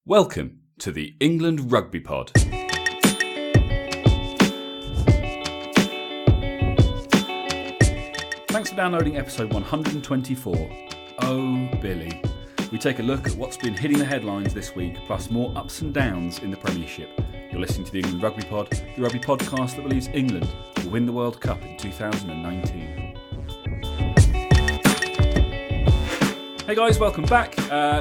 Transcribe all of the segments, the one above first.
Welcome to the England Rugby Pod. Thanks for downloading episode 124. Oh, Billy. We take a look at what's been hitting the headlines this week, plus more ups and downs in the Premiership. You're listening to the England Rugby Pod, the rugby podcast that believes England will win the World Cup in 2019. Hey guys, welcome back.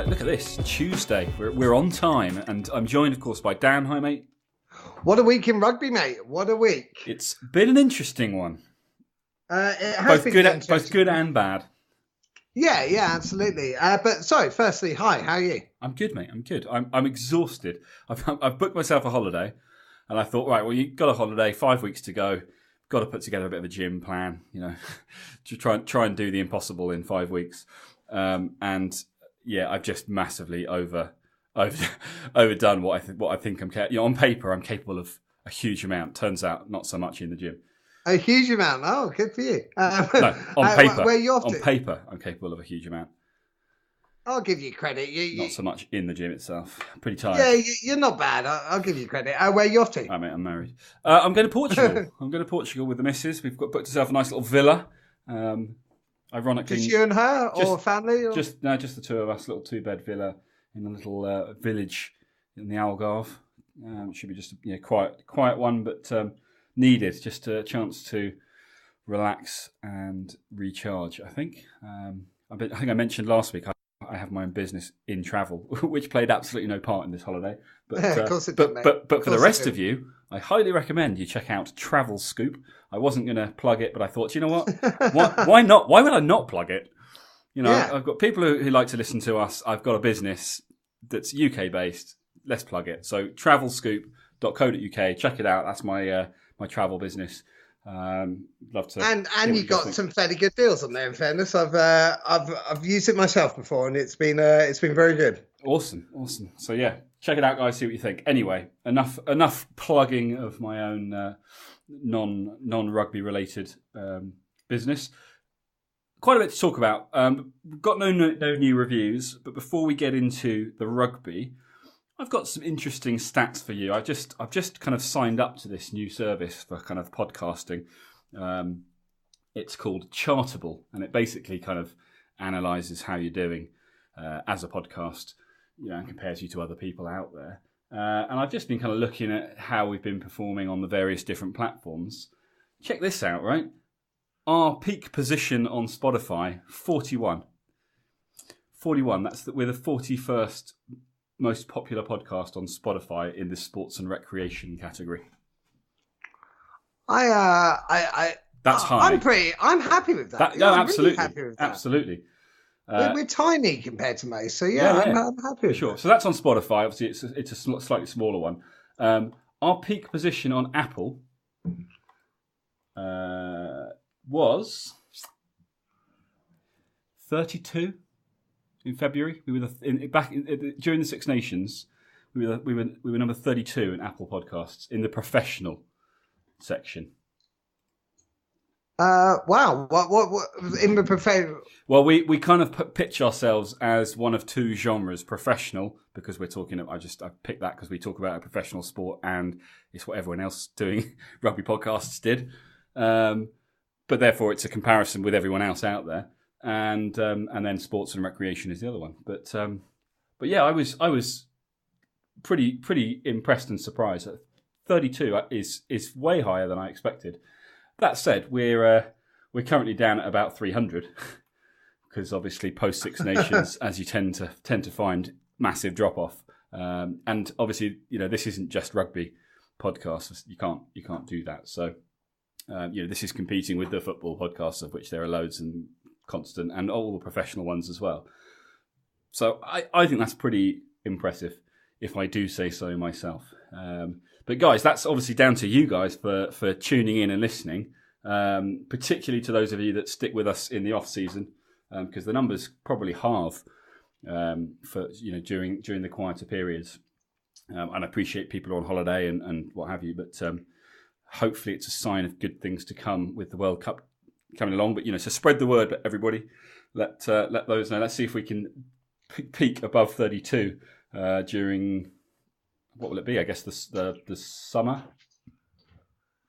Look at this, Tuesday. We're on time, and I'm joined, of course, by Dan. Hi, mate. What a week in rugby, mate. What a week. It's been an interesting one. It has both good and bad. Yeah, absolutely. But sorry, firstly, hi, how are you? I'm good, mate. I'm good. I'm exhausted. I've booked myself a holiday, and I thought, right, well, you've got a holiday, 5 weeks to go. Got to put together a bit of a gym plan, to try and do the impossible in 5 weeks. And yeah, I've just massively overdone what I think I'm capable. On paper, I'm capable of a huge amount. Turns out, not so much in the gym. A huge amount. Oh, good for you. No, on paper. Where are you off on to? paper, I'm capable of a huge amount. I'll give you credit. Not so much in the gym itself. Pretty tired. Yeah, you're not bad. I'll give you credit. Where are you off to? Mate, I'm married. I'm going to Portugal. I'm going to Portugal with the missus. We've booked ourselves a nice little villa. Ironically, just you and her, or family? Or? Just the two of us. Little 2-bed villa in a little village in the Algarve. Should be just a quiet one, but needed. Just a chance to relax and recharge. I think. I think I mentioned last week. I have my own business in travel, which played absolutely no part in this holiday. But, of course it did, mate. But for the rest of you, I highly recommend you check out Travel Scoop. I wasn't going to plug it, but I thought, you know what? Why not? Why would I not plug it? I've got people who like to listen to us. I've got a business that's UK based. Let's plug it. So travelscoop.co.uk. Check it out. That's my travel business. Love to. And you got some fairly good deals on there. In fairness, I've used it myself before, and it's been very good. Awesome. So yeah, check it out, guys. See what you think. Anyway, enough plugging of my own non rugby related business. Quite a bit to talk about. We've got no new reviews, but before we get into the rugby, I've got some interesting stats for you. I've just kind of signed up to this new service for kind of podcasting. It's called Chartable, and it basically kind of analyzes how you're doing as a podcast, and compares you to other people out there. And I've just been kind of looking at how we've been performing on the various different platforms. Check this out, right? Our peak position on Spotify, 41. 41. We're the 41st most popular podcast on Spotify in the sports and recreation category. That's high. I'm happy with that. No, I'm absolutely, really happy with that. Absolutely. We're tiny compared to most, so I'm happy with sure. that. So that's on Spotify. Obviously, it's a slightly smaller one. Our peak position on Apple was 32 in February. We were during the Six Nations. We were number 32 in Apple Podcasts in the professional section. Wow. What in the professional? Well, we kind of pitch ourselves as one of two genres: professional, because we're talking. I picked that because we talk about a professional sport, and it's what everyone else doing rugby podcasts did. But therefore, it's a comparison with everyone else out there, and then sports and recreation is the other one. But yeah, I was pretty impressed and surprised. 32 is way higher than I expected. That said, we're currently down at about 300 because obviously post Six Nations, as you tend to find, massive drop off. And obviously, this isn't just rugby podcasts. You can't do that. So this is competing with the football podcasts, of which there are loads and constant, and all the professional ones as well. So I think that's pretty impressive, if I do say so myself. But guys, that's obviously down to you guys for tuning in and listening, particularly to those of you that stick with us in the off season, because the numbers probably halve for during the quieter periods. And I appreciate people are on holiday and what have you, but hopefully it's a sign of good things to come with the World Cup coming along. But so spread the word, everybody. Let those know. Let's see if we can peak above 32 during, what will it be? I guess the summer.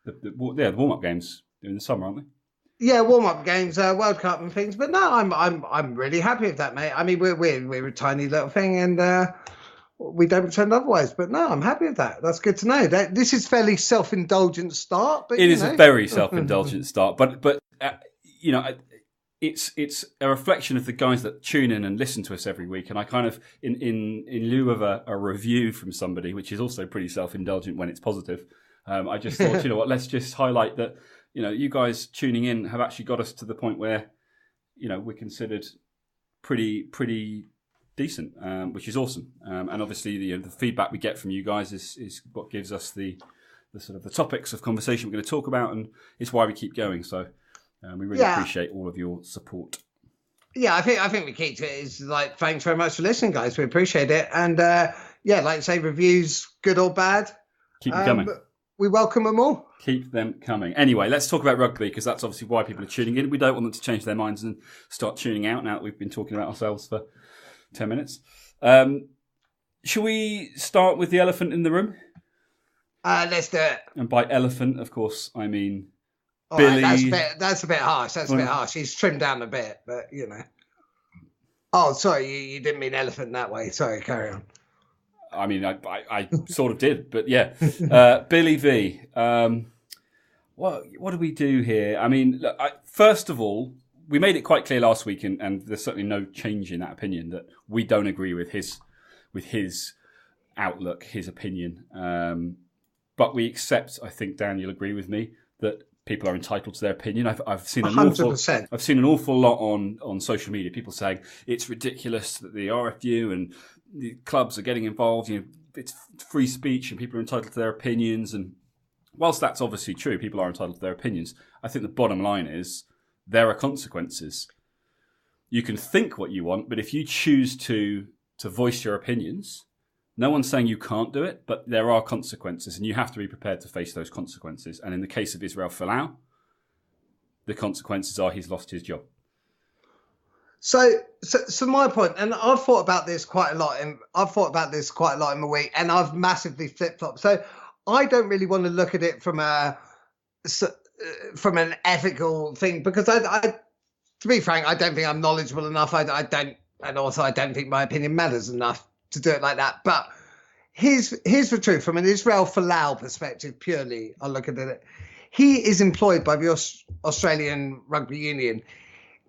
The warm-up games in the summer, aren't they? Yeah, warm-up games, World Cup and things. But no, I'm really happy with that, mate. I mean, we're a tiny little thing, and we don't pretend otherwise. But no, I'm happy with that. That's good to know. This is fairly self-indulgent start, but it is a very self-indulgent start. But it's a reflection of the guys that tune in and listen to us every week. And I kind of, in lieu of a review from somebody, which is also pretty self-indulgent when it's positive, I just thought, you know what, let's just highlight that. You guys tuning in have actually got us to the point where, we're considered pretty decent, which is awesome. And obviously, the feedback we get from you guys is what gives us the sort of the topics of conversation we're going to talk about, and it's why we keep going. So we really appreciate all of your support. Yeah, I think the key to it is thanks very much for listening, guys. We appreciate it, and like I say, reviews, good or bad, keep them coming. We welcome them all. Keep them coming. Anyway, let's talk about rugby, because that's obviously why people are tuning in. We don't want them to change their minds and start tuning out now that we've been talking about ourselves for 10 minutes. Shall we start with the elephant in the room? Let's do it. And by elephant, of course, I mean Billy. Right, that's a bit harsh. That's a bit harsh. He's trimmed down a bit, but Oh, sorry, you didn't mean elephant that way. Sorry, carry on. I mean, I sort of did, but yeah. Billy V. What do we do here? I mean, look, first of all, we made it quite clear last week, and there's certainly no change in that opinion, that we don't agree with his outlook, his opinion. But we accept, I think, Dan, you'll agree with me, that people are entitled to their opinion. I've seen an 100%. I've seen an awful lot on social media. People saying it's ridiculous that the RFU and the clubs are getting involved. It's free speech and people are entitled to their opinions. And whilst that's obviously true, people are entitled to their opinions. I think the bottom line is there are consequences. You can think what you want, but if you choose to voice your opinions, no one's saying you can't do it, but there are consequences, and you have to be prepared to face those consequences. And in the case of Israel Folau, the consequences are he's lost his job. So my point, and I've thought about this quite a lot in the week, and I've massively flip-flopped. So I don't really want to look at it from an ethical thing, because I to be frank, I don't think I'm knowledgeable enough. I don't think my opinion matters enough to do it like that. But here's the truth from an Israel Folau perspective. Purely, I look at it. He is employed by the Australian Rugby Union.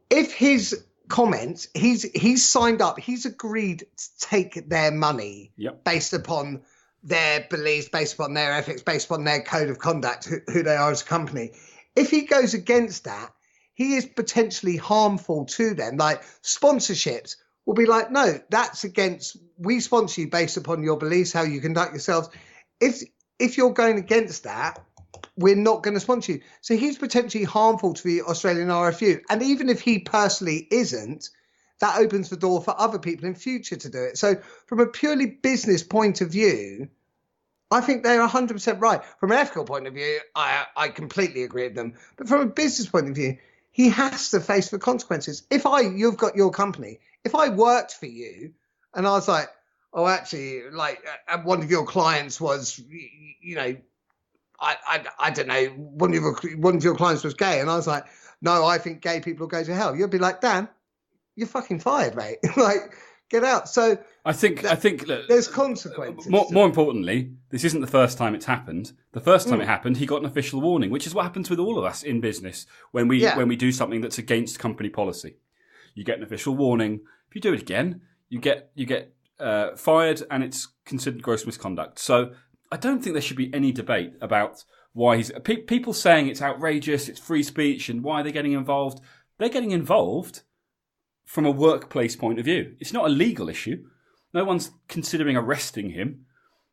If his comments, he's signed up, he's agreed to take their money based upon their beliefs, based upon their ethics, based upon their code of conduct, who they are as a company. If he goes against that, he is potentially harmful to them. Like sponsorships will be like, no, that's against, we sponsor you based upon your beliefs, how you conduct yourselves. If you're going against that, we're not going to sponsor you. So he's potentially harmful to the Australian RFU. And even if he personally isn't, that opens the door for other people in future to do it. So from a purely business point of view, I think they're 100% right. From an ethical point of view, I completely agree with them. But from a business point of view, he has to face the consequences. You've got your company. If I worked for you and I was like, oh, actually, one of your clients was, I don't know, one of your clients was gay, and I was like, no, I think gay people will go to hell. You'd be like, Dan, you're fucking fired, mate. Get out. So I think look, there's consequences. More importantly, this isn't the first time it's happened. The first time it happened, he got an official warning, which is what happens with all of us in business when we do something that's against company policy. You get an official warning. If you do it again, you get fired, and it's considered gross misconduct. So I don't think there should be any debate about why people saying it's outrageous, it's free speech, and why they're getting involved. They're getting involved from a workplace point of view. It's not a legal issue. No one's considering arresting him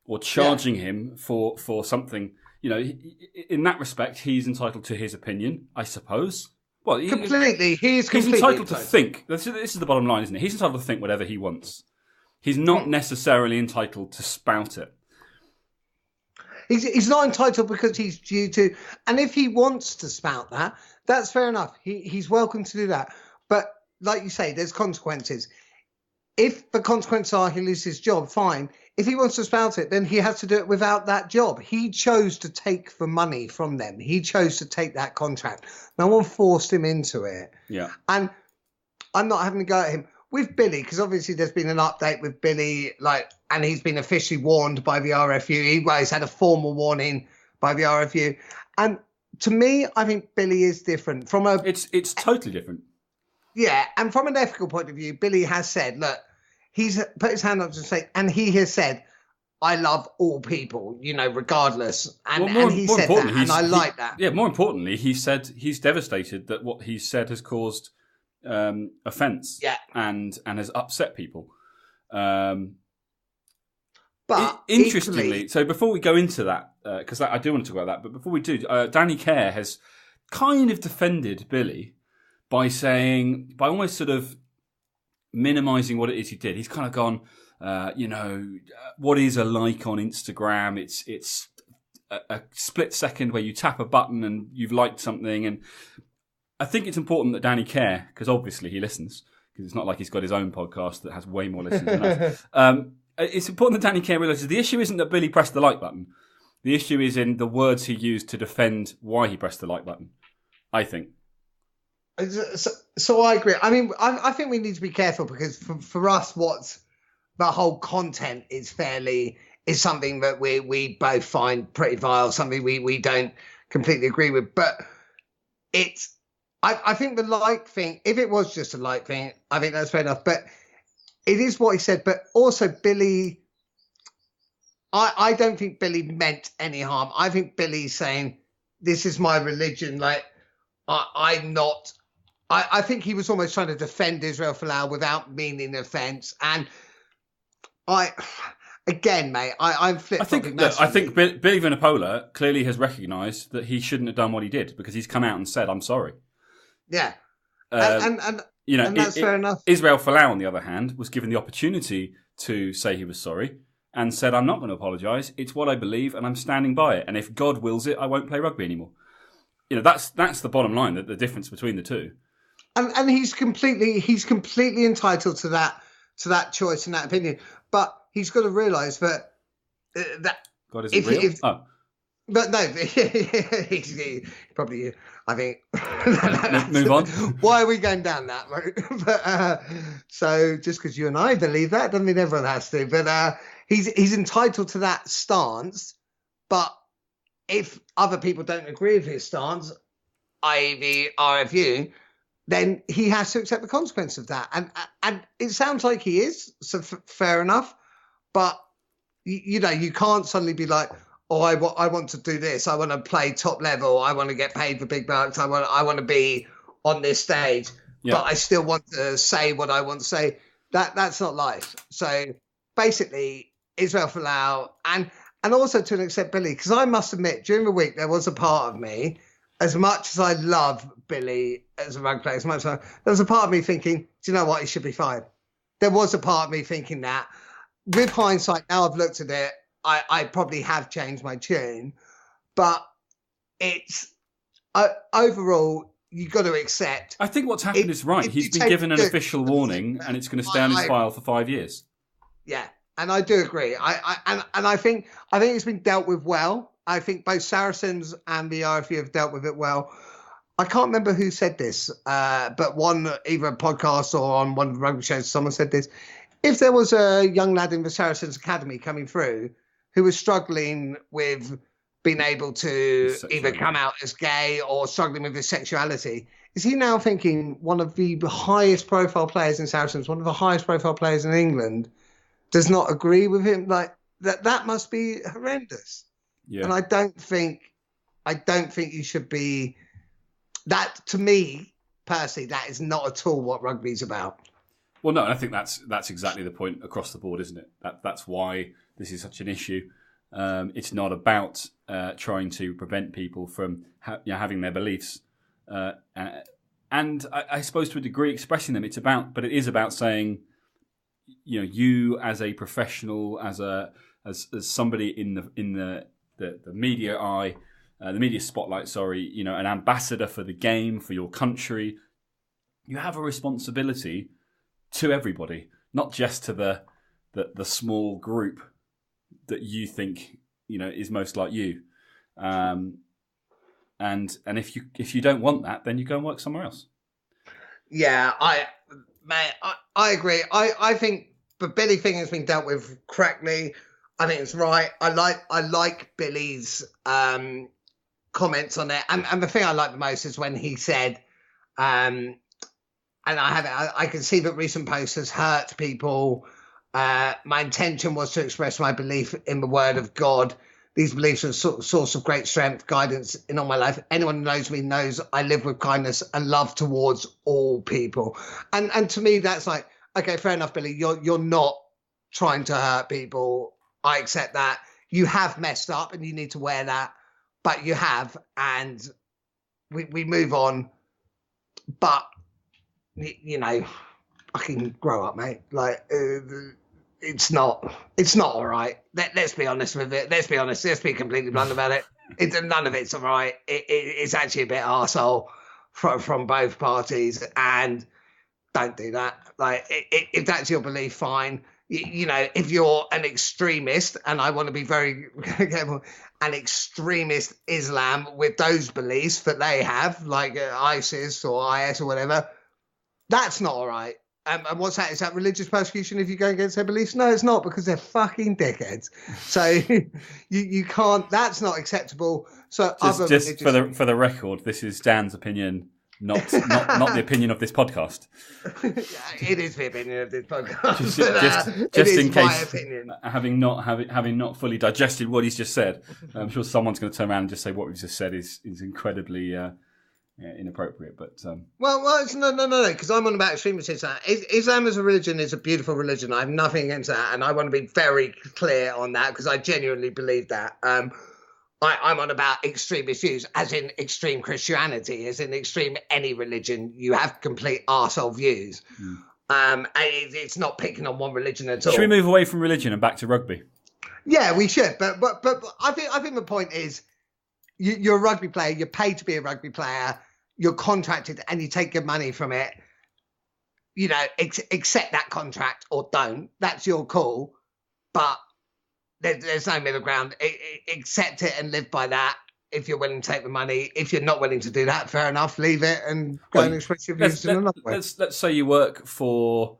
or charging him for something. In that respect, he's entitled to his opinion, I suppose. Well, completely. He's entitled to think. This is the bottom line, isn't it? He's entitled to think whatever he wants. He's not necessarily entitled to spout it. He's not entitled because he's due to. And if he wants to spout that, that's fair enough. He's welcome to do that. But like you say, there's consequences. if the consequences are he loses his job, fine. If he wants to spout it, then he has to do it without that job. He chose to take the money from them. He chose to take that contract. No one forced him into it. Yeah. And I'm not having to go at him. With Billy, because obviously there's been an update with Billy, and he's been officially warned by the RFU. He's had a formal warning by the RFU. And to me, I think Billy is different. It's totally different. Yeah, and from an ethical point of view, Billy has said, look, he's put his hand up to say, and he has said, I love all people, regardless. And he said that, and I like that. Yeah, more importantly, he said he's devastated that what he said has caused offence and has upset people. But interestingly, equally, so before we go into that, because I do want to talk about that, but before we do, Danny Kerr has kind of defended Billy by almost sort of minimising what it is he did. He's kind of gone, what is a like on Instagram? It's a split second where you tap a button and you've liked something. And I think it's important that Danny Kerr, because obviously he listens, because it's not like he's got his own podcast that has way more listeners than us. It's important that Danny Kerr realises the issue isn't that Billy pressed the like button. The issue is in the words he used to defend why he pressed the like button, I think. So I agree. I mean, I think we need to be careful because for us, what's the whole content is something that we both find pretty vile, something we don't completely agree with. But I think the like thing, if it was just a like thing, I think that's fair enough. But it is what he said. But also Billy, I don't think Billy meant any harm. I think Billy's saying, this is my religion. Like, I'm not. I think he was almost trying to defend Israel Folau without meaning offence. And again, mate, I'm flip-flopping. I think Billy Vunipola clearly has recognised that he shouldn't have done what he did because he's come out and said, I'm sorry. Yeah. And that's fair enough. Israel Folau, on the other hand, was given the opportunity to say he was sorry and said, I'm not going to apologise. It's what I believe and I'm standing by it. And if God wills it, I won't play rugby anymore. That's the bottom line, the difference between the two. And he's completely entitled to that choice and that opinion. But he's got to realise that God isn't real. But no, he probably. I think. Move on. Why are we going down that road? But so just because you and I believe that doesn't mean everyone has to. But he's entitled to that stance. But if other people don't agree with his stance, i.e. the RFU, then he has to accept the consequence of that. And it sounds like he is, so fair enough. But, you can't suddenly be like, oh, I want to do this. I want to play top level. I want to get paid for big bucks. I want to be on this stage. Yeah. But I still want to say what I want to say. That's not life. So basically, Israel Folau and also to an extent Billy, because I must admit, during the week, there was a part of me, as much as I love Billy as a rugby player, there was a part of me thinking, do you know what? He should be fired. There was a part of me thinking that. With hindsight, now I've looked at it, I probably have changed my tune. But it's overall, you've got to accept. I think what's happened is right. He's been given an official warning and it's going to stay on his file for 5 years. Yeah, and I do agree. I think it's been dealt with well. I think both Saracens and the RFU have dealt with it well. I can't remember who said this, but either a podcast or on one of the rugby shows, someone said this. If there was a young lad in the Saracens Academy coming through who was struggling with being able to either come out as gay or struggling with his sexuality, is he now thinking one of the highest profile players in Saracens, one of the highest profile players in England, does not agree with him? Like that must be horrendous. Yeah. And I don't think you should be that. To me personally, that is not at all what rugby's about. Well, no, I think that's exactly the point across the board, isn't it? That's why this is such an issue. It's not about trying to prevent people from having their beliefs, and I suppose to a degree expressing them. But it is about saying, you as a professional, as somebody in the media eye, the media spotlight, an ambassador for the game, for your country, you have a responsibility to everybody. not just to the small group that you think is most like you, and if you don't want that, then you go and work somewhere else. Yeah, I agree. I think the Billy thing has been dealt with correctly. I think it's right. I like Billy's comments on it, and the thing I like the most is when he said, and I can see that recent posts has hurt people. My intention was to express my belief in the word of God. These beliefs are a source of great strength, guidance in all my life. Anyone who knows me knows I live with kindness and love towards all people. And to me, that's like, okay, fair enough, Billy. You're not trying to hurt people. I accept that. You have messed up and you need to wear that, but you have, and we move on. But, fucking grow up, mate. Like, it's not all right. Let's be honest with it. Let's be honest. Let's be completely blunt about it. None of it's all right. It's actually a bit arsehole from both parties, and don't do that. Like, if that's your belief, fine. If you're an extremist, and I want to be very careful, an extremist Islam with those beliefs that they have, like ISIS or IS or whatever, that's not all right. And what's that? Is that religious persecution if you go against their beliefs? No, it's not, because they're fucking dickheads. So you can't. That's not acceptable. So just for the record, this is Dan's opinion, not the opinion of this podcast. It is the opinion of this podcast. Just in case, having not fully digested what he's just said, I'm sure someone's going to turn around and just say what we've just said is incredibly inappropriate. But well, it's no, because I'm on about extremism. Islam as a religion is a beautiful religion. I have nothing against that, and I want to be very clear on that because I genuinely believe that. I'm on about extremist views, as in extreme Christianity, as in extreme any religion. You have complete arsehole views. And it's not picking on one religion at all. Should we move away from religion and back to rugby? Yeah, we should. But I think the point is, you're a rugby player. You're paid to be a rugby player. You're contracted, and you take good money from it. Accept that contract or don't. That's your call. But there's no middle ground. Accept it and live by that. If you're willing to take the money, if you're not willing to do that, fair enough. Leave it and go and express your views in another way. Let's say you work for,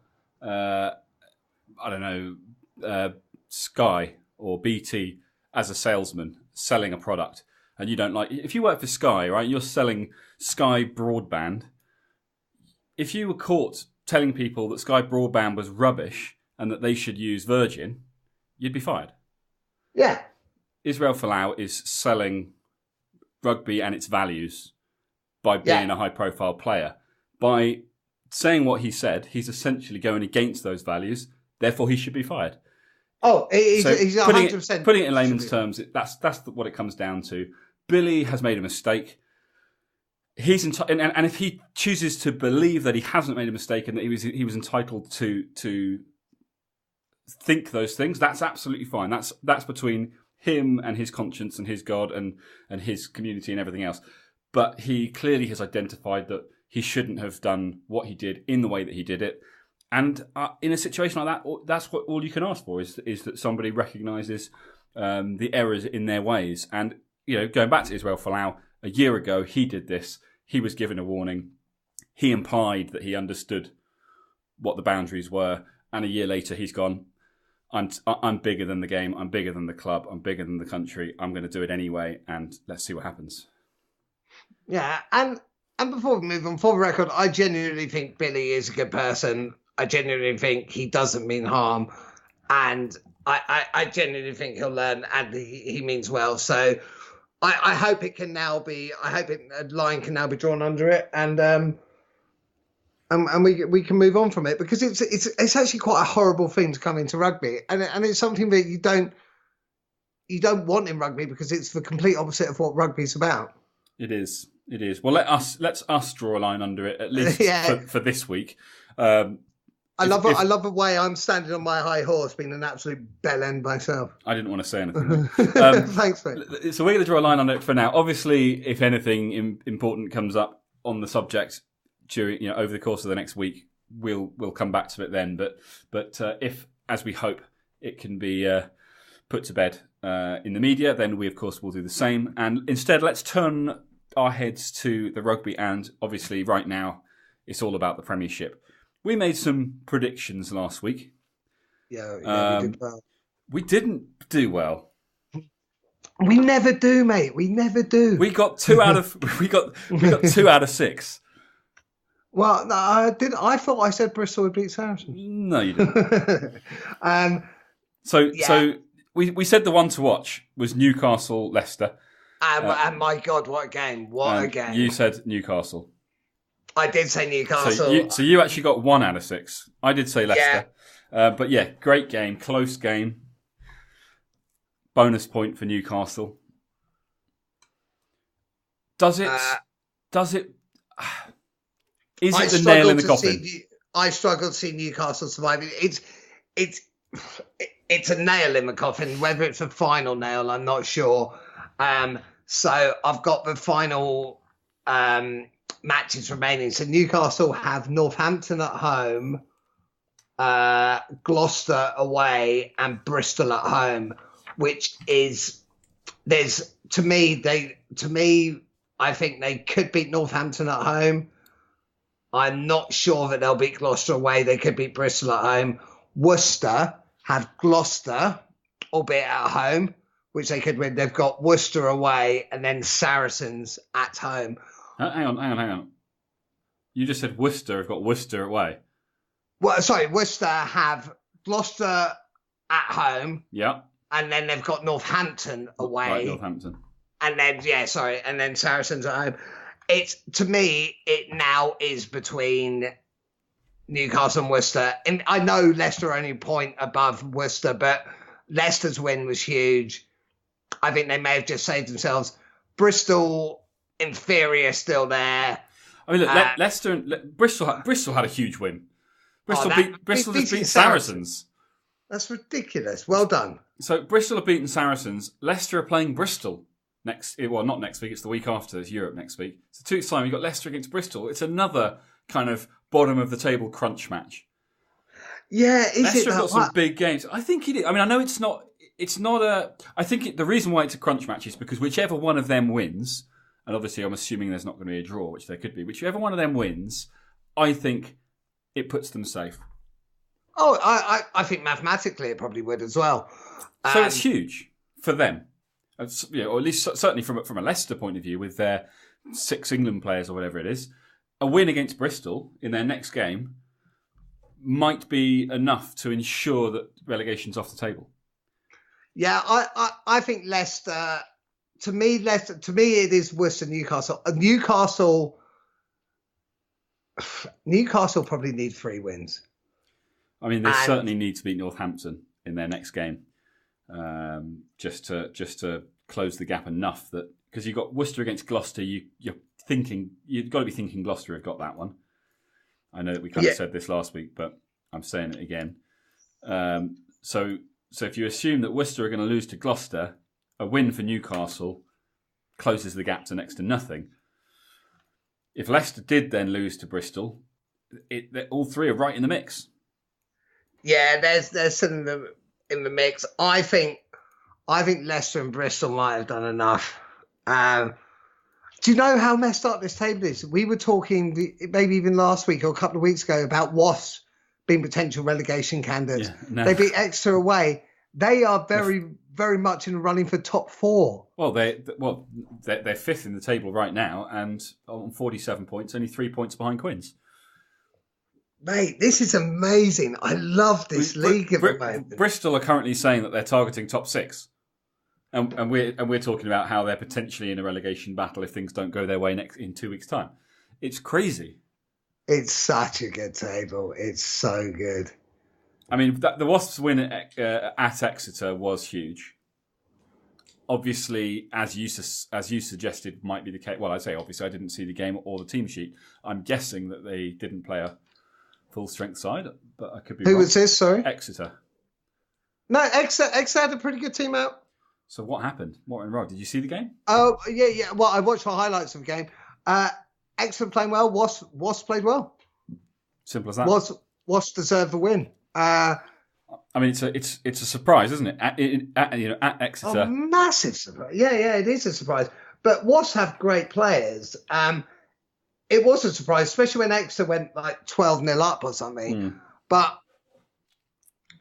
Sky or BT as a salesman selling a product. And you don't like, if you work for Sky, right, you're selling Sky broadband. If you were caught telling people that Sky broadband was rubbish and that they should use Virgin, you'd be fired. Yeah. Israel Folau is selling rugby and its values by being a high profile player. By saying what he said, he's essentially going against those values. Therefore, he should be fired. Oh, he's 100%. Putting it in layman's terms, that's what it comes down to. Billy has made a mistake. He's and if he chooses to believe that he hasn't made a mistake and that he was entitled to think those things, that's absolutely fine. That's between him and his conscience and his God and his community and everything else. But he clearly has identified that he shouldn't have done what he did in the way that he did it. And in a situation like that, that's what all you can ask for is that somebody recognises the errors in their ways. And going back to Israel Folau, a year ago he did this. He was given a warning. He implied that he understood what the boundaries were, and a year later he's gone, I'm bigger than the game. I'm bigger than the club. I'm bigger than the country. I'm going to do it anyway, and let's see what happens. Yeah, and before we move on, for the record, I genuinely think Billy is a good person. I genuinely think he doesn't mean harm, and I genuinely think he'll learn, and he means well. So I hope it can now be. I hope a line can now be drawn under it, and we can move on from it, because it's actually quite a horrible thing to come into rugby, and it's something that you don't want in rugby, because it's the complete opposite of what rugby's about. It is. Well, let's us draw a line under it, at least for this week. I love the way I'm standing on my high horse, being an absolute bellend myself. I didn't want to say anything. Thanks, mate. So we're going to draw a line on it for now. Obviously, if anything important comes up on the subject during, over the course of the next week, we'll come back to it then. But if, as we hope, it can be put to bed in the media, then we of course will do the same. And instead, let's turn our heads to the rugby, and obviously right now it's all about the Premiership. We made some predictions last week. Yeah, we did well. We didn't do well. We never do, mate. We never do. We got 2 out of 2 out of 6. Well, no, I thought I said Bristol would beat Saracens. No, you didn't. So we said the one to watch was Newcastle Leicester. And my God, what a game! What a game! You said Newcastle. I did say Newcastle. So you actually got 1 out of 6. I did say Leicester. But yeah, great game, close game. Bonus point for Newcastle. Does it? Is it the nail in the coffin? I struggle to see Newcastle surviving. It's a nail in the coffin. Whether it's a final nail, I'm not sure. So I've got the final matches remaining. So Newcastle have Northampton at home, Gloucester away, and Bristol at home. Which is to me I think they could beat Northampton at home. I'm not sure that they'll beat Gloucester away. They could beat Bristol at home. Worcester have Gloucester, albeit at home, which they could win. They've got Worcester away and then Saracens at home. Hang on. You just said Worcester have got Worcester away. Well, sorry, Worcester have Gloucester at home. Yeah. And then they've got Northampton away. Right, Northampton. And then Saracens at home. To me, it now is between Newcastle and Worcester. And I know Leicester are only a point above Worcester, but Leicester's win was huge. I think they may have just saved themselves. Bristol, inferior, still there. I mean, look, Leicester and Bristol had a huge win. Bristol beat Saracens. That's ridiculous. Well done. So Bristol have beaten Saracens. Leicester are playing Bristol not next week. It's the week after. It's Europe next week. So 2 weeks' time, you've got Leicester against Bristol. It's another kind of bottom of the table crunch match. Yeah, Leicester have got some big games. I think it is. I mean, I know it's not. It's not a. I think the reason why it's a crunch match is because whichever one of them wins, and obviously I'm assuming there's not going to be a draw, which there could be. Whichever one of them wins, I think it puts them safe. Oh, I think mathematically it probably would as well. So it's huge for them, or at least certainly from a Leicester point of view, with their 6 England players or whatever it is. A win against Bristol in their next game might be enough to ensure that relegation's off the table. Yeah, I think Leicester. To me, it is Worcester, Newcastle. Newcastle probably need 3 wins. I mean, they certainly need to beat Northampton in their next game, just to close the gap enough that because you've got Worcester against Gloucester, you've got to be thinking Gloucester have got that one. I know that we kind of said this last week, but I'm saying it again. So if you assume that Worcester are going to lose to Gloucester, a win for Newcastle closes the gap to next to nothing. If Leicester did then lose to Bristol, all 3 are right in the mix. Yeah, there's some in the mix. I think Leicester and Bristol might have done enough. Do you know how messed up this table is? We were talking maybe even last week or a couple of weeks ago about Wasps being potential relegation candidates. Yeah, no. They beat Exeter away. They are very, very much in the running for top 4. Well, they're 5th in the table right now and on 47 points, only 3 points behind Quins. Mate, this is amazing. I love this league at the moment. Bristol are currently saying that they're targeting top 6. And we're talking about how they're potentially in a relegation battle if things don't go their way in 2 weeks' time. It's crazy. It's such a good table. It's so good. I mean, the Wasps' win at Exeter was huge. Obviously, as you suggested, might be the case. Well, I say obviously, I didn't see the game or the team sheet. I'm guessing that they didn't play a full strength side, but I could be wrong. Who was this? Sorry, Exeter. No, Exeter had a pretty good team out. So what happened? What went wrong? Did you see the game? Oh yeah. Well, I watched the highlights of the game. Exeter playing well. Wasps played well. Simple as that. Wasps deserve the win. I mean, it's a surprise, isn't it? At Exeter. A massive surprise. Yeah, it is a surprise. But Wasps have great players. It was a surprise, especially when Exeter went like 12-0 up or something. But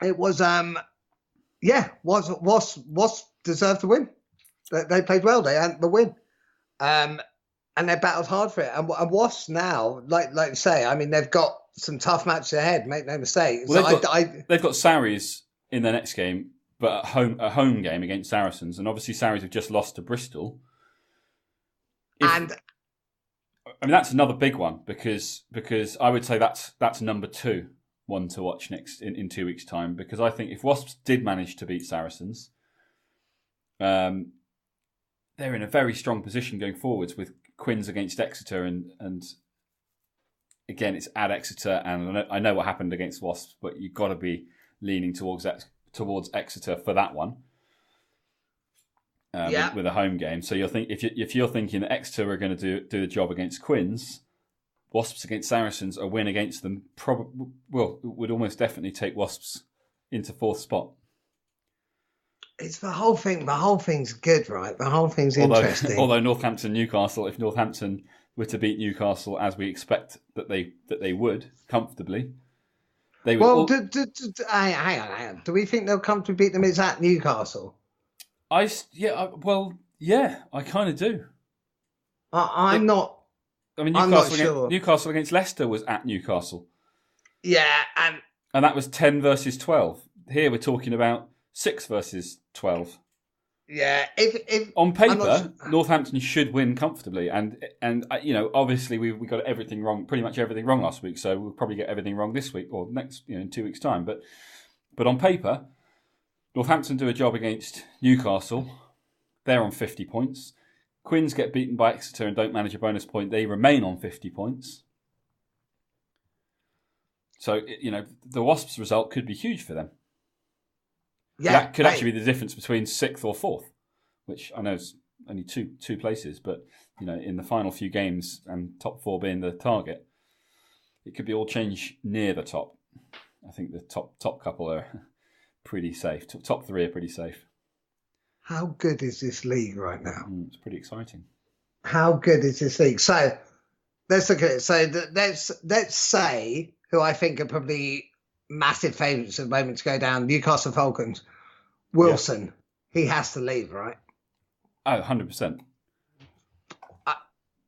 it was, Wasps deserved to win. They played well. They had the win. And they battled hard for it. And Wasps now, like you say, I mean, they've got some tough matches ahead, make no mistake. Well, they've got Sarries in their next game, but a home game against Saracens. And obviously Sarries have just lost to Bristol. I mean, that's another big one because I would say that's number 2 one to watch next in 2 weeks' time. Because I think if Wasps did manage to beat Saracens, they're in a very strong position going forwards with Quins against Exeter and again, it's at Exeter, and I know what happened against Wasps, but you've got to be leaning towards Exeter for that one. With a home game. So if you're thinking that Exeter are going to do the job against Quins, Wasps against Saracens, a win against them would almost definitely take Wasps into 4th spot. It's the whole thing. The whole thing's good, right? The whole thing's interesting. Although Newcastle, if Northampton were to beat Newcastle as we expect that they would comfortably, they would. Well, hang on. Do we think they'll comfortably beat them? It's at Newcastle. I kind of do. I'm not. I mean, Newcastle against Leicester was at Newcastle. Yeah, and that was 10 versus 12. Here we're talking about 6 versus 12. Yeah, if on paper, Northampton should win comfortably, and obviously we got everything wrong, pretty much everything wrong last week, so we'll probably get everything wrong this week or next, in 2 weeks' time. But on paper, Northampton do a job against Newcastle. They're on 50 points. Quins get beaten by Exeter and don't manage a bonus point. They remain on 50 points. So the Wasps' result could be huge for them. Yeah, that could actually be the difference between 6th or 4th, which I know is only two places, but in the final few games and top 4 being the target, it could be all change near the top. I think the top couple are pretty safe. Top 3 are pretty safe. How good is this league right now? It's pretty exciting. How good is this league? So let's look at it. So let's say who I think are probably massive favourites at the moment to go down, Newcastle Falcons. Wilson, he has to leave, right? Oh, 100%.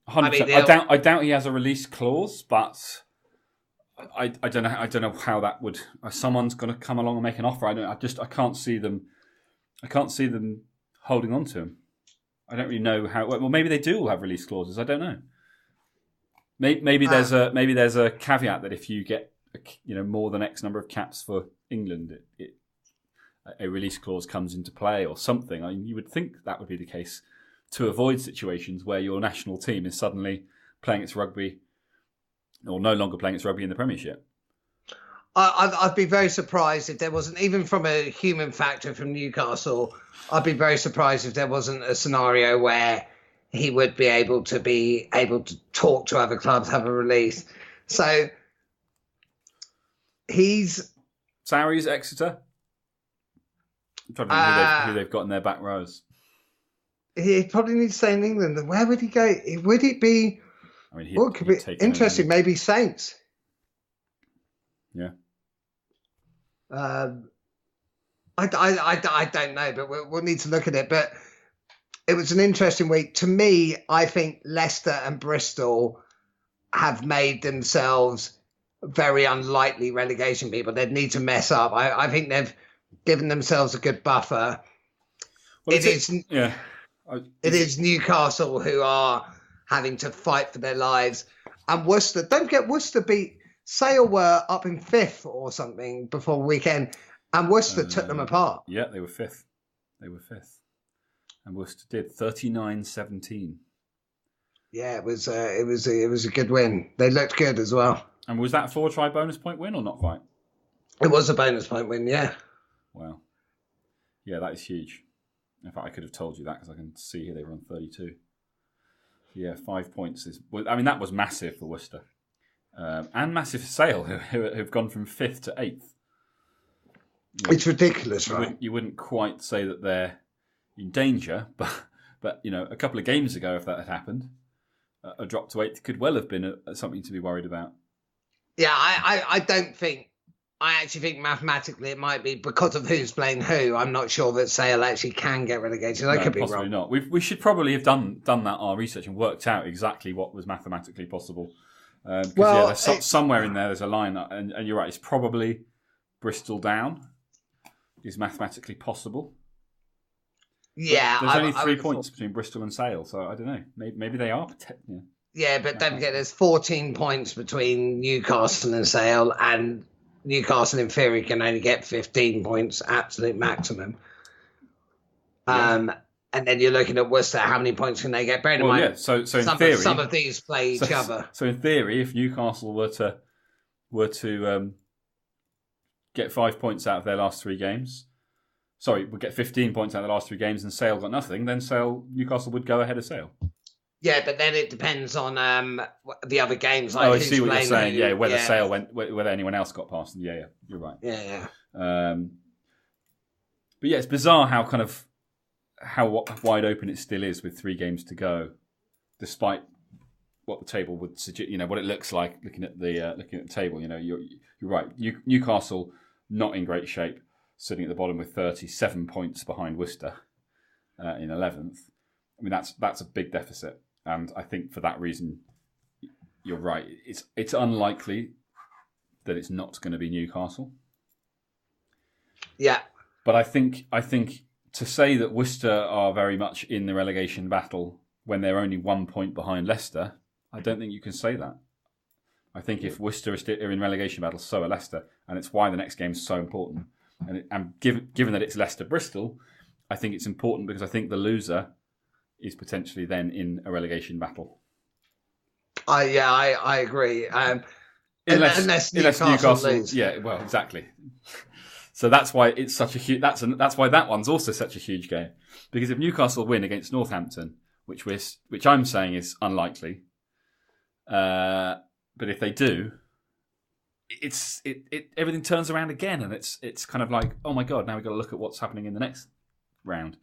100%. I doubt he has a release clause, but I don't know how that would. Someone's going to come along and make an offer. I can't see them. I can't see them holding on to him. I don't really know how. Well, maybe they do all have release clauses. I don't know. Maybe there's a caveat that if you get more than X number of caps for England, a release clause comes into play or something. I mean, you would think that would be the case to avoid situations where your national team is suddenly playing its rugby or no longer playing its rugby in the Premiership. I'd be very surprised if there wasn't, even from a human factor from Newcastle, I'd be very surprised if there wasn't a scenario where he would be able to talk to other clubs, have a release. So he's... Sarries, Exeter? I'm trying to think who they've got in their back rows. He probably needs to stay in England. Where would he go? Would it be... I mean, it could be interesting. Maybe Saints. Yeah. I don't know, but we'll need to look at it. But it was an interesting week. To me, I think Leicester and Bristol have made themselves very unlikely relegation people. They'd need to mess up. I think they've given themselves a good buffer. Well, it is Newcastle who are having to fight for their lives. And Worcester, don't forget, Worcester beat Sale were up in 5th or something before the weekend, and Worcester took them apart. Yeah, they were 5th. And Worcester did 39-17. Yeah, it was a good win. They looked good as well. And was that a 4-try bonus point win or not quite? It was a bonus point win, yeah. Wow. Yeah, that is huge. In fact, I could have told you that because I can see here they were on 32. Yeah, 5 points that was massive for Worcester. and massive for Sale, who've gone from 5th to 8th. It's ridiculous, right? You wouldn't quite say that they're in danger, but a couple of games ago, if that had happened, a drop to 8th could well have been something to be worried about. Yeah, I don't think. I actually think mathematically it might be because of who's playing who. I'm not sure that Sale actually can get relegated. I could be possibly wrong. Not. We should probably have done our research and worked out exactly what was mathematically possible. Somewhere in there's a line, and you're right. It's probably Bristol down is mathematically possible. Yeah, there's only 3 points between Bristol and Sale, so I don't know. Maybe they are. Yeah, but don't forget, there's 14 points between Newcastle and Sale, and Newcastle in theory can only get 15 points, absolute maximum. And then you're looking at Worcester, how many points can they get? Bear in mind, so in theory, some of these play each other. So in theory, if Newcastle were to get 5 points out of their last 3 games, would get 15 points out of the last 3 games, and Sale got nothing, then Newcastle would go ahead of Sale. Yeah, but then it depends on the other games. Like I see what you're saying. Yeah, whether Sale whether anyone else got past them. Yeah, you're right. Yeah. But yeah, it's bizarre how wide open it still is with 3 games to go, despite what the table would suggest. What it looks like looking at the table. You're right. Newcastle not in great shape, sitting at the bottom with 37 points behind Worcester in 11th. I mean, that's a big deficit. And I think for that reason, you're right. It's unlikely that it's not going to be Newcastle. Yeah. But I think to say that Worcester are very much in the relegation battle when they're only 1 point behind Leicester, I don't think you can say that. I think if Worcester are in relegation battle, so are Leicester, and it's why the next game is so important. And given that it's Leicester-Bristol, I think it's important because I think the loser is potentially then in a relegation battle. I agree. Unless Newcastle lose. Yeah, well, exactly. So that's why it's such a huge. That's why that one's also such a huge game, because if Newcastle win against Northampton, which I'm saying is unlikely, but if they do, everything turns around again, and it's kind of like, oh my god, now we've got to look at what's happening in the next round.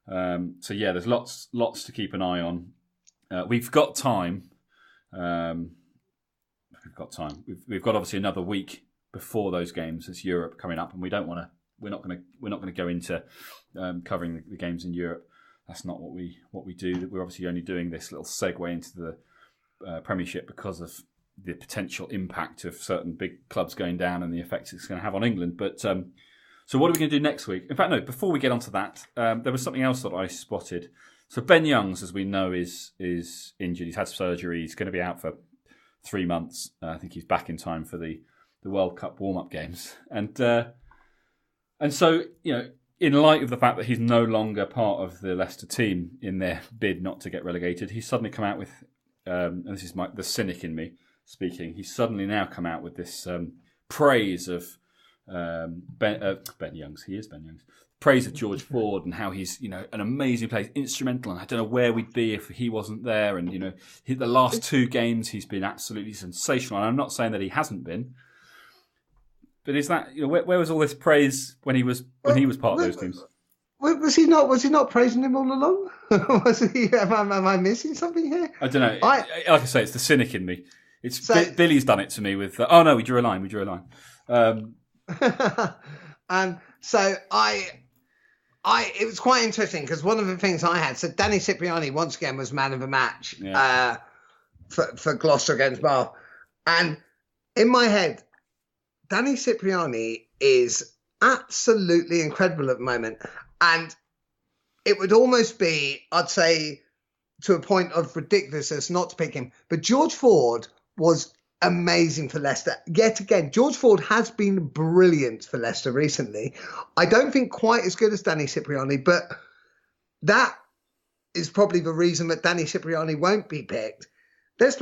So yeah, there's lots to keep an eye on. We've got time. We've got obviously another week before those games. It's Europe coming up, and we're not going to go into covering the games in Europe. That's not what we do. We're obviously only doing this little segue into the Premiership because of the potential impact of certain big clubs going down and the effects it's going to have on England. But so what are we going to do next week? In fact, no, before we get onto that, there was something else that I spotted. So Ben Youngs, as we know, is injured. He's had surgery. He's going to be out for 3 months. I think he's back in time for the World Cup warm-up games. And so, in light of the fact that he's no longer part of the Leicester team in their bid not to get relegated, he's suddenly come out with, and this is the cynic in me speaking, he's suddenly now come out with this praise of Ben Youngs. He is Ben Youngs. Praise of George Ford and how he's an amazing player, instrumental, and I don't know where we'd be if he wasn't there. And the last 2 games he's been absolutely sensational. And I'm not saying that he hasn't been, but is that where was all this praise when he was part of those teams? Was he not praising him all along? Was he? Am I missing something here? I don't know. Like I say, it's the cynic in me. Billy's done it to me with. Oh no, we drew a line. So it was quite interesting because one of the things I had, so Danny Cipriani once again was man of the match for Gloucester against Bath. And in my head, Danny Cipriani is absolutely incredible at the moment. And it would almost be, I'd say, to a point of ridiculousness not to pick him. But George Ford was amazing for Leicester. Yet again, George Ford has been brilliant for Leicester recently. I don't think quite as good as Danny Cipriani, but that is probably the reason that Danny Cipriani won't be picked. Let's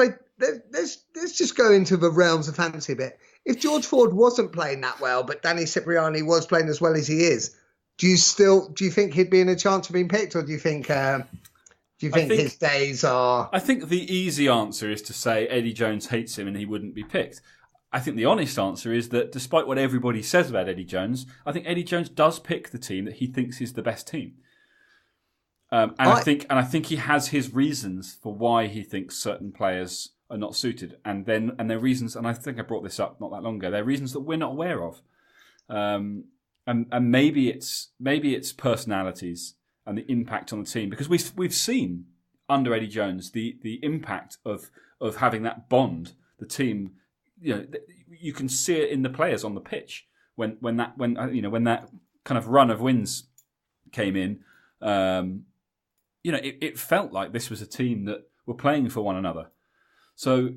just go into the realms of fantasy a bit. If George Ford wasn't playing that well, but Danny Cipriani was playing as well as he is, do you think he'd be in a chance of being picked, or do you think Do you think his days are... I think the easy answer is to say Eddie Jones hates him and he wouldn't be picked. I think the honest answer is that despite what everybody says about Eddie Jones, I think Eddie Jones does pick the team that he thinks is the best team. I think he has his reasons for why he thinks certain players are not suited, and their reasons. And I think I brought this up not that long ago. They're reasons that we're not aware of, and maybe it's personalities and the impact on the team, because we've seen under Eddie Jones the impact of having that bond. The team, you can see it in the players on the pitch when that kind of run of wins came in. It felt like this was a team that were playing for one another. So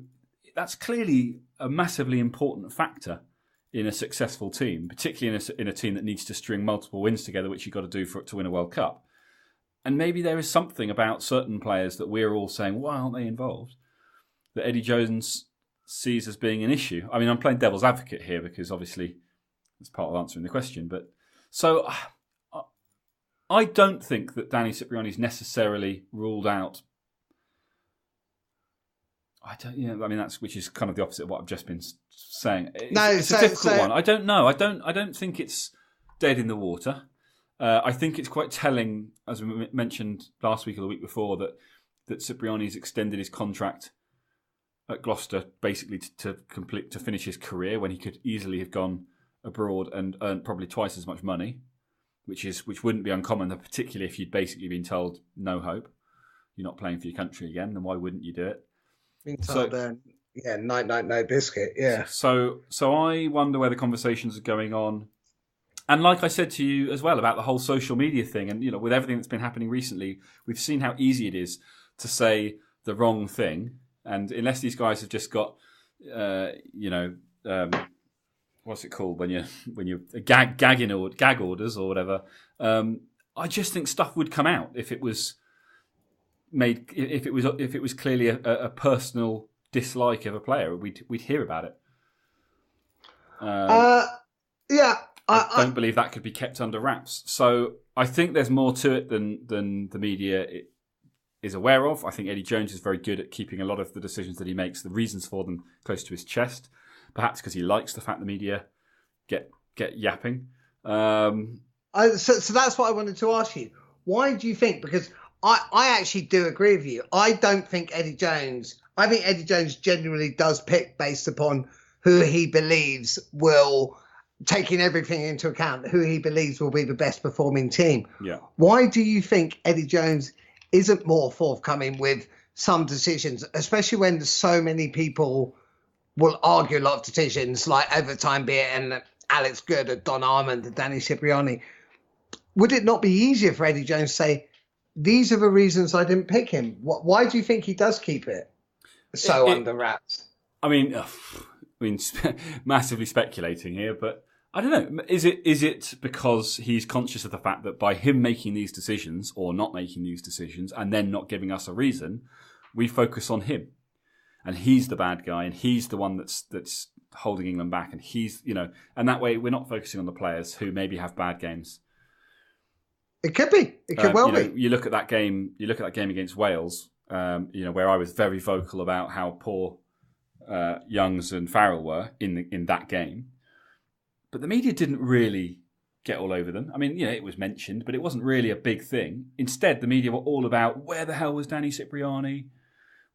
that's clearly a massively important factor in a successful team, particularly in a team that needs to string multiple wins together, which you've got to do to win a World Cup. And maybe there is something about certain players that we're all saying, why aren't they involved, that Eddie Jones sees as being an issue. I mean, I'm playing devil's advocate here because obviously it's part of answering the question. But so I don't think that Danny Cipriani is necessarily ruled out. That's which is kind of the opposite of what I've just been saying. It's a difficult one. I don't know. I don't think it's dead in the water. I think it's quite telling, as we mentioned last week or the week before, that Cipriani's extended his contract at Gloucester basically to finish his career, when he could easily have gone abroad and earned probably twice as much money, which wouldn't be uncommon, particularly if you'd basically been told no hope, you're not playing for your country again, then why wouldn't you do it? Being told, night, no biscuit, yeah. So I wonder where the conversations are going on. And like I said to you as well about the whole social media thing, and with everything that's been happening recently, we've seen how easy it is to say the wrong thing. And unless these guys have just got, what's it called when you gag orders or whatever, I just think stuff would come out if it was made, if it was clearly a personal dislike of a player. We'd hear about it. I don't believe that could be kept under wraps. So I think there's more to it than the media is aware of. I think Eddie Jones is very good at keeping a lot of the decisions that he makes, the reasons for them, close to his chest. Perhaps because he likes the fact the media get yapping. So that's what I wanted to ask you. Why do you think? Because I actually do agree with you. I think Eddie Jones genuinely does pick based upon who he believes will, taking everything into account, who he believes will be the best performing team. Yeah. Why do you think Eddie Jones isn't more forthcoming with some decisions, especially when so many people will argue a lot of decisions, like overtime be it and Alex Good or Don Armand and Danny Cipriani? Would it not be easier for Eddie Jones to say, these are the reasons I didn't pick him? Why do you think he does keep it under wraps? I mean, massively speculating here, but I don't know. Is it because he's conscious of the fact that by him making these decisions or not making these decisions and then not giving us a reason, we focus on him, and he's the bad guy, and he's the one that's holding England back, and he's and that way we're not focusing on the players who maybe have bad games. It could be. It could well be. You look at that game. You look at that game against Wales. Where I was very vocal about how poor Youngs and Farrell were in that game. But the media didn't really get all over them. I mean, it was mentioned, but it wasn't really a big thing. Instead, the media were all about, where the hell was Danny Cipriani?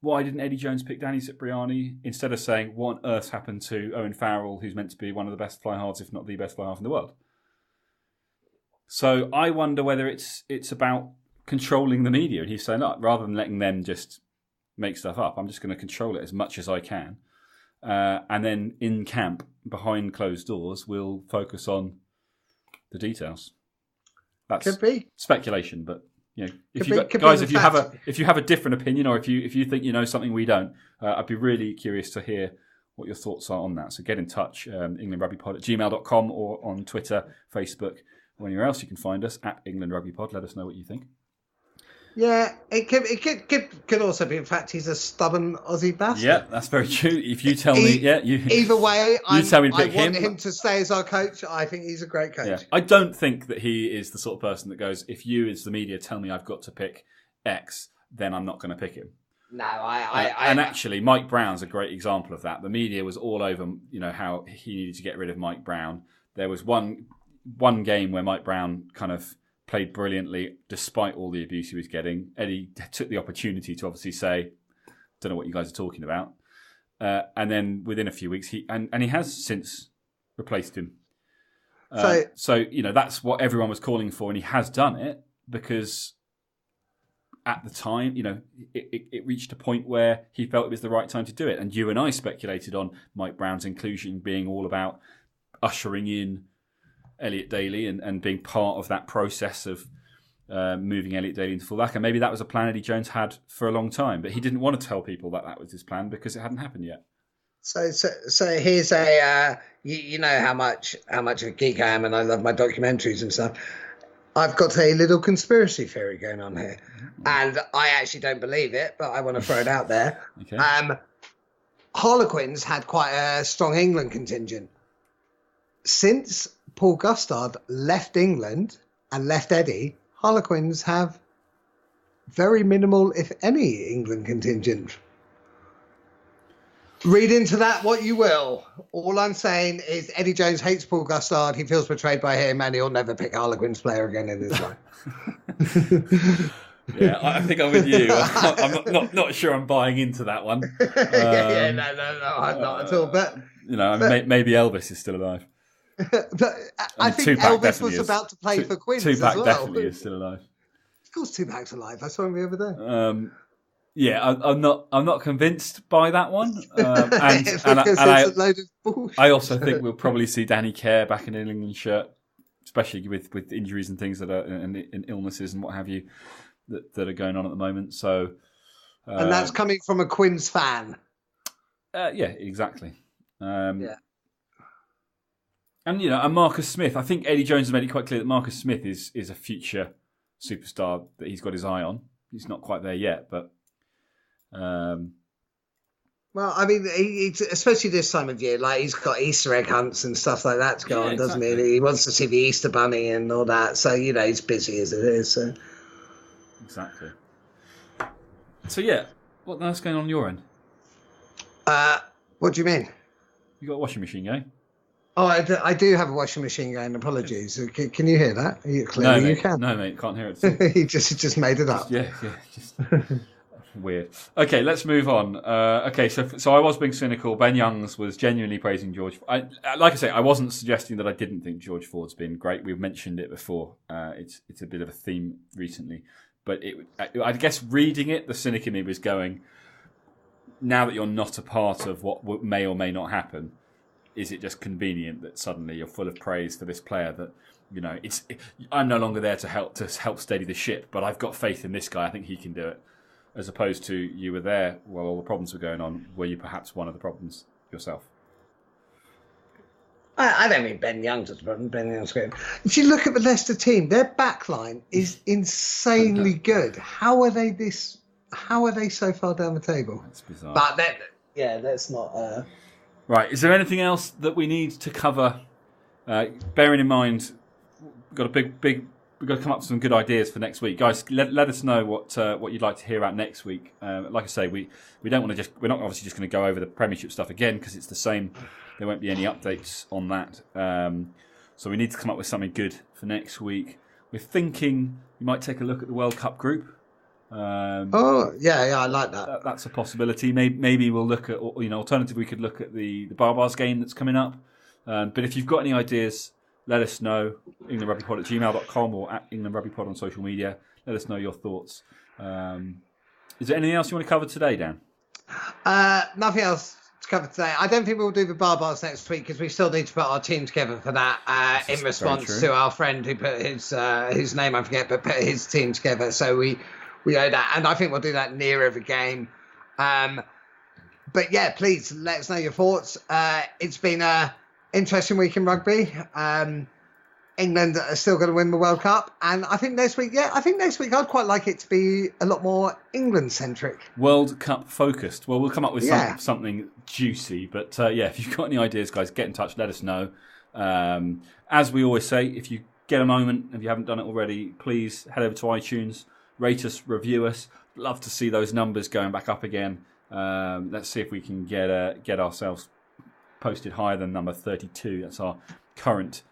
Why didn't Eddie Jones pick Danny Cipriani? Instead of saying, what on earth happened to Owen Farrell, who's meant to be one of the best fly-halves, if not the best fly-half in the world? So I wonder whether it's about controlling the media. And he's saying, look, rather than letting them just make stuff up, I'm just going to control it as much as I can. And then in camp, behind closed doors, we'll focus on the details. That's could be speculation, but if you have a different opinion, or if you think you know something we don't, I'd be really curious to hear what your thoughts are on that. So get in touch, englandrugbypod@gmail.com, or on Twitter, Facebook, or anywhere else you can find us at England Rugby Pod. Let us know what you think. Yeah, it could also be. In fact, he's a stubborn Aussie bastard. Yeah, that's very true. If you tell me, either way, I want him to stay as our coach. I think he's a great coach. Yeah. I don't think that he is the sort of person that goes, if you, as the media, tell me I've got to pick X, then I'm not going to pick him. No, and actually, Mike Brown's a great example of that. The media was all over, how he needed to get rid of Mike Brown. There was one game where Mike Brown kind of played brilliantly despite all the abuse he was getting. Eddie took the opportunity to obviously say, "Don't know what you guys are talking about," and then within a few weeks, he has since replaced him. So that's what everyone was calling for, and he has done it because at the time, it reached a point where he felt it was the right time to do it. And you and I speculated on Mike Brown's inclusion being all about ushering in Elliot Daly and being part of that process of moving Elliot Daly into fullback. And maybe that was a plan Eddie Jones had for a long time, but he didn't want to tell people that was his plan because it hadn't happened yet. So here's a you know how much of a geek I am, and I love my documentaries and stuff. I've got a little conspiracy theory going on here, and I actually don't believe it, but I want to throw it out there. Okay. Harlequins had quite a strong England contingent. Since Paul Gustard left England and left Eddie, Harlequins have very minimal, if any, England contingent. Read into that what you will. All I'm saying is Eddie Jones hates Paul Gustard. He feels betrayed by him, and he'll never pick a Harlequins player again in his life. Yeah, I think I'm with you. I'm not sure I'm buying into that one. No, I'm not at all. But maybe Elvis is still alive. But I think Tupac Elvis was about to play for Quins as Tupac well. definitely is still alive. Of course, Tupac's alive. I saw him the other day. Yeah, I'm not convinced by that one. It's a load of bullshit. I also think we'll probably see Danny Kerr back in an England shirt, especially with injuries and things that are and illnesses and what have you that are going on at the moment. So, and that's coming from a Quins fan. Yeah, exactly. Yeah. And and Marcus Smith. I think Eddie Jones has made it quite clear that Marcus Smith is a future superstar that he's got his eye on. He's not quite there yet, but. Well, I mean, especially this time of year, like he's got Easter egg hunts and stuff like that to go on, doesn't he? He wants to see the Easter Bunny and all that, so he's busy as it is. So. Exactly. So yeah, what else going on your end? What do you mean? You got a washing machine going? Oh, I do have a washing machine going. Apologies. Can you hear that? Clearly, no, you can. No, mate, can't hear it. He just made it up. Just weird. Okay, let's move on. Okay, so I was being cynical. Ben Youngs was genuinely praising George. Like I say, I wasn't suggesting that I didn't think George Ford's been great. We've mentioned it before. It's a bit of a theme recently, but I guess reading it, the cynic in me was going. Now that you're not a part of what may or may not happen, is it just convenient that suddenly you're full of praise for this player that I'm no longer there to help steady the ship, but I've got faith in this guy. I think he can do it. As opposed to you were there while all the problems were going on. Were you perhaps one of the problems yourself? I don't mean Ben Young's the problem. Ben Young's great. If you look at the Leicester team, their backline is insanely good. How are they so far down the table? That's bizarre. But that's not. Right. Is there anything else that we need to cover? Bearing in mind, we've got a big. We've got to come up with some good ideas for next week, guys. Let us know what you'd like to hear about next week. Like I say, we don't want to we're not obviously just going to go over the Premiership stuff again because it's the same. There won't be any updates on that. So we need to come up with something good for next week. We're thinking we might take a look at the World Cup group. I like that. That's a possibility. Maybe we'll look at alternative. We could look at the Barbars game that's coming up. But if you've got any ideas. Let us know, englandrugbypod@gmail.com or at englandrugbypod on social media. Let us know your thoughts. Is there anything else you want to cover today, Dan? Nothing else to cover today. I don't think we'll do the Barbars next week because we still need to put our team together for that in response to our friend who put his name, I forget, but put his team together. So we owe that. And I think we'll do that nearer the game. But yeah, please let us know your thoughts. It's been a interesting week in rugby. England are still going to win the World Cup. And I think next week, I'd quite like it to be a lot more England-centric. World Cup focused. Well, we'll come up with something juicy. But if you've got any ideas, guys, get in touch. Let us know. As we always say, if you get a moment, if you haven't done it already, please head over to iTunes, rate us, review us. love to see those numbers going back up again. Let's see if we can get ourselves posted higher than number 32. That's our current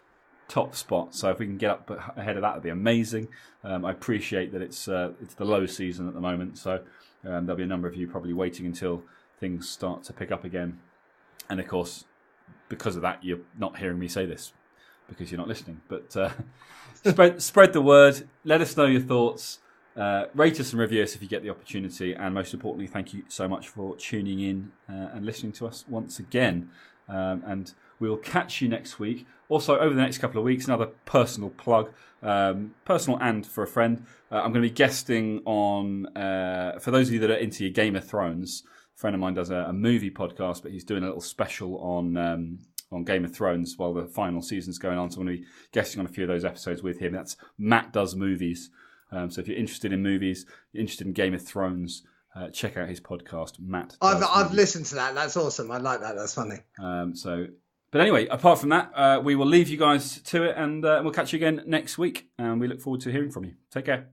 top spot. So if we can get up ahead of that, that'd be amazing. I appreciate that it's the low season at the moment, so there'll be a number of you probably waiting until things start to pick up again. And of course, because of that, you're not hearing me say this because you're not listening. But spread the word. Let us know your thoughts. Rate us and review us if you get the opportunity. And most importantly, thank you so much for tuning in and listening to us once again. And we'll catch you next week. Also, over the next couple of weeks, another personal plug, personal and for a friend. I'm going to be guesting on, for those of you that are into your Game of Thrones, a friend of mine does a movie podcast, but he's doing a little special on Game of Thrones while the final season's going on. So I'm going to be guesting on a few of those episodes with him. That's Matt Does Movies. So if you're interested in movies, you're interested in Game of Thrones, check out his podcast, Matt. I've listened to that. That's awesome. I like that. That's funny. But anyway, apart from that, we will leave you guys to it, and we'll catch you again next week. And we look forward to hearing from you. Take care.